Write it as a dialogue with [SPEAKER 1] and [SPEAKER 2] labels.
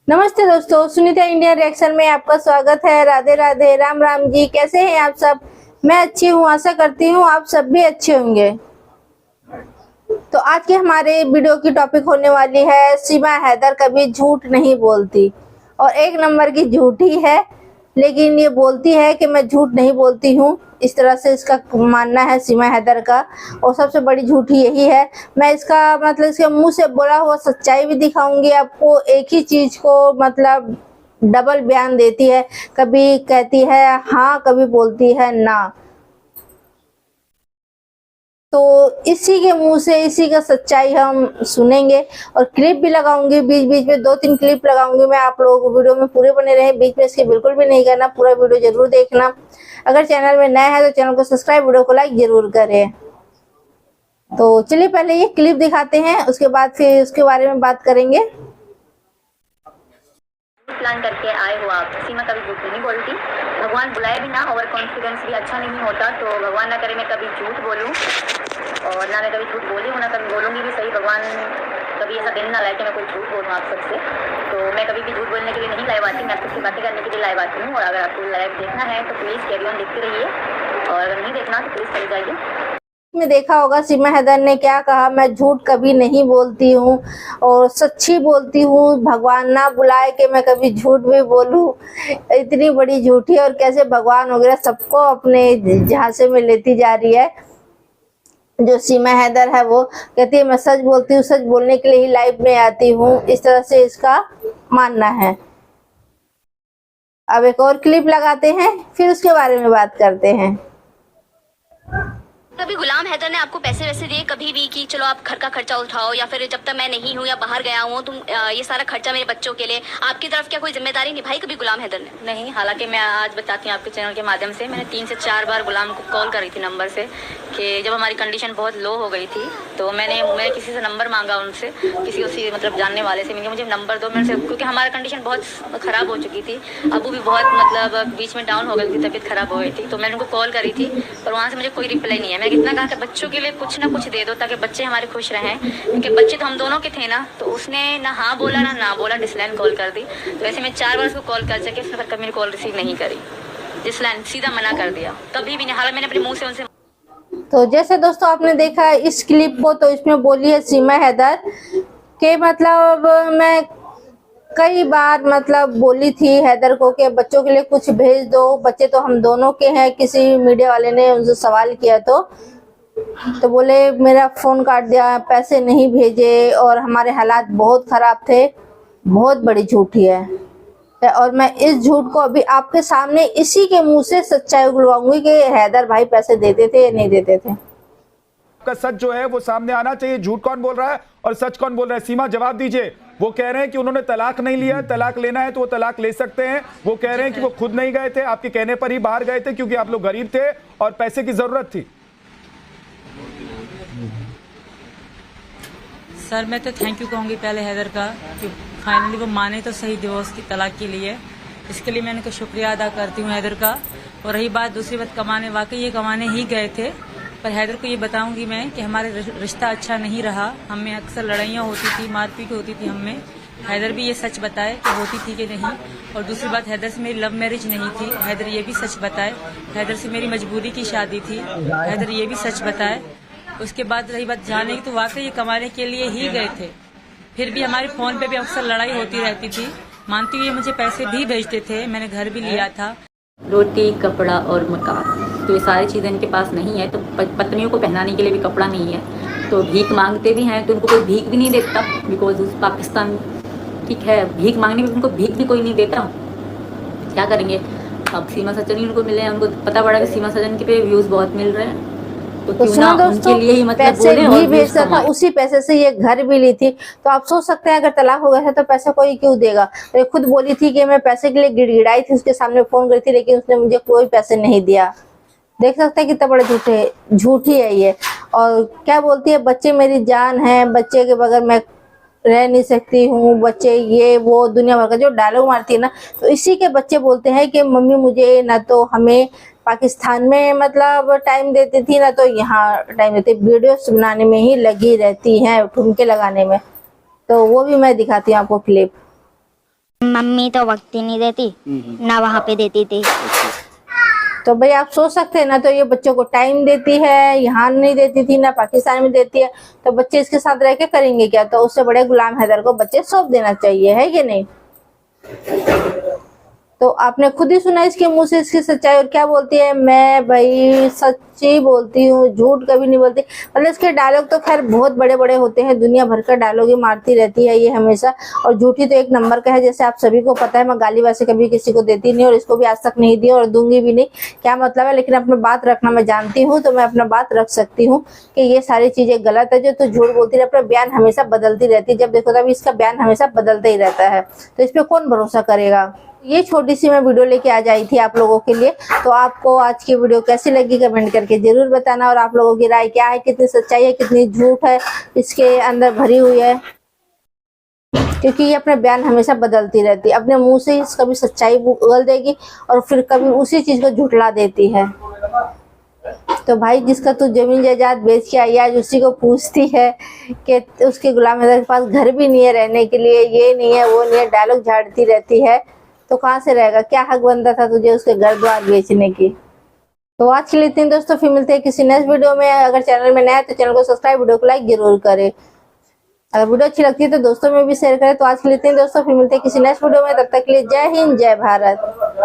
[SPEAKER 1] नमस्ते दोस्तों, Sunita India reaction में आपका स्वागत है। राधे राधे, राम राम जी। कैसे हैं आप सब? मैं अच्छी हूँ, आशा करती हूँ आप सब भी अच्छे होंगे। तो आज के हमारे वीडियो की टॉपिक होने वाली है सीमा हैदर कभी झूठ नहीं बोलती, और एक नंबर की झूठी है। लेकिन ये बोलती है कि मैं झूठ नहीं बोलती हूँ, इस तरह से इसका मानना है सीमा हैदर का। और सबसे बड़ी झूठी यही है। मैं इसका मतलब इसके मुंह से बोला हुआ सच्चाई भी दिखाऊंगी आपको। एक ही चीज को मतलब डबल बयान देती है, कभी कहती है हाँ, कभी बोलती है ना। तो इसी के मुंह से इसी का सच्चाई हम सुनेंगे, और क्लिप भी लगाऊंगी बीच बीच में, 2-3 क्लिप लगाऊंगी मैं। आप लोग वीडियो में पूरे बने रहे, बीच में इसके बिल्कुल भी नहीं करना, पूरा वीडियो जरूर देखना। अगर चैनल में नया है तो चैनल को सब्सक्राइब, वीडियो को लाइक जरूर करें। तो चलिए पहले ये क्लिप दिखाते हैं, उसके बाद फिर उसके बारे में बात करेंगे।
[SPEAKER 2] प्लान करके आए हो आप। सीमा कभी झूठ नहीं बोलती, भगवान बुलाए भी ना, ओवर कॉन्फिडेंस भी अच्छा नहीं होता। तो भगवान ना करे मैं कभी झूठ बोलूं, और ना मैं कभी झूठ बोली हूँ, ना कभी बोलूँगी भी। सही भगवान कभी ऐसा दिन ना लाए कि मैं कोई झूठ बोलूँ आप सबसे। तो मैं कभी भी झूठ बोलने के लिए नहीं लाइव आती, मैं आपसे बातें करने के लिए लाइव आती हूँ। और अगर आपको लाइव देखना है तो प्लीज़ कैरी ऑन देखते रहिए, और अगर नहीं देखना तो प्लीज़ चले जाइए।
[SPEAKER 1] में देखा होगा सीमा हैदर ने क्या कहा, मैं झूठ कभी नहीं बोलती हूँ और सच्ची बोलती हूँ। भगवान ना बुलाए कि मैं कभी झूठ भी बोलूँ। इतनी बड़ी झूठी, और कैसे भगवान वगैरह सबको अपने झांसे में लेती जा रही है। जो सीमा हैदर है वो कहती है मैं सच बोलती हूँ, सच बोलने के लिए ही लाइव में आती हूँ, इस तरह से इसका मानना है। अब एक और क्लिप लगाते हैं, फिर उसके बारे में बात करते हैं।
[SPEAKER 3] कभी गुलाम हैदर ने आपको पैसे वैसे दिए कभी भी कि चलो आप घर का खर्चा उठाओ, या फिर जब तक मैं नहीं हूँ या बाहर गया हूँ तुम ये सारा खर्चा मेरे बच्चों के लिए, आपकी तरफ क्या कोई जिम्मेदारी निभाई कभी गुलाम हैदर ने?
[SPEAKER 2] नहीं, हालांकि मैं आज बताती हूँ आपके चैनल के माध्यम से। मैंने 3 से 4 बार गुलाम को कॉल करी थी नंबर से, कि जब हमारी कंडीशन बहुत लो हो गई थी तो मैंने किसी से नंबर मांगा, उनसे किसी उसी मतलब जानने वाले से। मैंने मुझे नंबर दो मेरे से, क्योंकि हमारा कंडीशन बहुत ख़राब हो चुकी थी। अबू भी बहुत मतलब बीच में डाउन हो गई थी, तबीयत ख़राब हो गई थी। तो मैंने उनको कॉल करी थी, पर वहाँ से मुझे कोई रिप्लाई नहीं है। मैं कितना कहा कि बच्चों के लिए कुछ ना कुछ दे दो ताकि बच्चे हमारे खुश रहें, क्योंकि बच्चे तो हम दोनों के थे ना। तो उसने ना हाँ बोला ना बोला, डिसलाइन कॉल कर दी। तो ऐसे मैं 4 बार उसको कॉल कर सके, उसने कभी मेरी कॉल रिसीव नहीं करी, डिसलाइन सीधा मना कर दिया, कभी भी नहीं। हालांकि मैंने अपने मुंह से उनसे।
[SPEAKER 1] तो जैसे दोस्तों आपने देखा इस क्लिप को, तो इसमें बोली है सीमा हैदर के मतलब मैं कई बार मतलब बोली थी हैदर को कि बच्चों के लिए कुछ भेज दो, बच्चे तो हम दोनों के हैं। किसी मीडिया वाले ने उनसे सवाल किया तो बोले मेरा फोन काट दिया, पैसे नहीं भेजे, और हमारे हालात बहुत खराब थे। बहुत बड़ी झूठी है, और मैं इस झूठ को अभी आपके सामने इसी के मुंह से सच्चाई उगलवाऊंगी कि हैदर भाई पैसे देते थे या नहीं देते थे।
[SPEAKER 4] का सच जो है वो सामने आना चाहिए। झूठ कौन बोल रहा है और सच कौन बोल रहा है? सीमा जवाब दीजिए। वो कह रहे हैं कि उन्होंने तलाक नहीं लिया, तलाक लेना है तो वो तलाक ले सकते हैं। वो कह रहे हैं कि वो खुद नहीं गए थे, आपके कहने पर ही बाहर गए थे, क्योंकि आप लोग गरीब थे और पैसे की जरूरत थी।
[SPEAKER 5] सर मैं तो थैंक यू कहूँगी पहले हैदर का, कि फाइनली वो माने तो सही डिवोर्स की तलाक के लिए। इसके लिए मैं उनका शुक्रिया अदा करती हूँ हैदर का। और रही बात दूसरी बात कमाने, वाकई ये कमाने ही गए थे, पर हैदर को ये बताऊंगी मैं कि हमारे रिश्ता अच्छा नहीं रहा। हमें अक्सर लड़ाइयाँ होती थी, मारपीट होती थी हमें। हैदर भी ये सच बताए कि होती थी कि नहीं। और दूसरी बात, हैदर से मेरी लव मैरिज नहीं थी, हैदर ये भी सच बताए। हैदर से मेरी मजबूरी की शादी थी, हैदर ये भी सच बताए। उसके बाद रही बात जाने की, तो वाकई ये कमाने के लिए ही गए थे। फिर भी हमारे फोन पे भी अक्सर लड़ाई होती रहती थी। मानती हूँ ये मुझे पैसे भी भेजते थे, मैंने घर भी लिया था।
[SPEAKER 2] रोटी, कपड़ा और मकान, तो ये सारी चीज़ें इनके पास नहीं है। तो पत्नियों को पहनाने के लिए भी कपड़ा नहीं है, तो भीख मांगते भी हैं तो उनको कोई भीख भी नहीं देता, बिकॉज उस पाकिस्तान ठीक है, भीख मांगने में उनको भीख भी कोई नहीं देता। क्या करेंगे? अब सीमा सज्जन ही उनको मिले हैं, उनको पता पड़ा कि सीमा सज्जन के पे व्यूज़ बहुत मिल रहे हैं, तो क्यों ना उनके लिए ही मतलब
[SPEAKER 1] पैसे भी भेजता था, उसी पैसे से ये घर भी ली थी। तो आप सोच सकते हैं अगर तलाक हो गया था तो पैसा कोई क्यों देगा। तो ये खुद बोली थी कि मैं पैसे के लिए गिड़गिड़ाई थी, उसके सामने फोन करी थी, लेकिन उसने मुझे कोई पैसे नहीं दिया। देख सकते हैं कितना बड़ा झूठी है ये। और क्या बोलती है, बच्चे मेरी जान है, बच्चे के बगैर मैं रह नहीं सकती हूँ, बच्चे ये वो दुनिया भर का जो डायलॉग मारती है ना। तो इसी के बच्चे बोलते हैं कि मम्मी मुझे ना तो हमें पाकिस्तान में मतलब टाइम देती थी, ना तो यहाँ टाइम देती, वीडियोस बनाने में ही लगी रहती हैं, ठुमके लगाने में। तो वो भी मैं दिखाती हूँ आपको क्लिप।
[SPEAKER 6] मम्मी तो वक्त ही नहीं देती, ना वहाँ पे देती थी।
[SPEAKER 1] तो भाई आप सोच सकते हैं ना, तो ये बच्चों को टाइम देती है, यहाँ नहीं देती थी ना पाकिस्तान में देती है, तो बच्चे इसके साथ रह के करेंगे क्या? तो उससे बड़े गुलाम हैदर को बच्चे सौंप देना चाहिए, है कि नहीं? तो आपने खुद ही सुना इसके मुंह से इसकी सच्चाई, और क्या बोलती है, मैं भाई सच्ची बोलती हूँ, झूठ कभी नहीं बोलती। मतलब इसके डायलॉग तो खैर बहुत बड़े बड़े होते हैं, दुनिया भर का डायलॉग ही मारती रहती है ये हमेशा, और झूठी तो एक नंबर का है। जैसे आप सभी को पता है, मैं गाली वैसे कभी किसी को देती नहीं, और इसको भी आज तक नहीं दी और दूंगी भी नहीं। क्या मतलब है, लेकिन अपना बात रखना मैं जानती हूँ, तो मैं अपना बात रख सकती हूँ कि ये सारी चीजें गलत है। जो तो झूठ बोलती है, अपना बयान हमेशा बदलती रहती है, जब देखो तब इसका बयान हमेशा बदलता ही रहता है, तो इस पर कौन भरोसा करेगा। ये छोटी सी मैं वीडियो लेके आ जाई थी आप लोगों के लिए। तो आपको आज की वीडियो कैसी लगी कमेंट करके जरूर बताना, और आप लोगों की राय क्या है, कितनी सच्चाई है, कितनी झूठ है इसके अंदर भरी हुई है, क्योंकि ये अपने बयान हमेशा बदलती रहती है। अपने मुंह से ही कभी सच्चाई उगल देगी और फिर कभी उसी चीज को झुठला देती है। तो भाई जिसका तू जमीन जायदाद बेच के आई, आज उसी को पूछती है कि उसके गुलाम हैदर के पास घर भी नहीं है रहने के लिए, ये नहीं है वो नहीं है, डायलॉग झाड़ती रहती है, तो कहाँ से रहेगा? क्या हक बनता था तुझे उसके घर द्वार बेचने की? तो आज के लिए इतने दोस्तों, फिर मिलते हैं किसी नेक्स्ट वीडियो में। अगर चैनल में नया है तो चैनल को सब्सक्राइब, वीडियो को लाइक जरूर करें। अगर वीडियो अच्छी लगती है तो दोस्तों में भी शेयर करें। तो आज के लिए इतने दोस्तों, फिर मिलते हैं किसी नेक्स्ट वीडियो में, तब तक के लिए जय हिंद, जय भारत।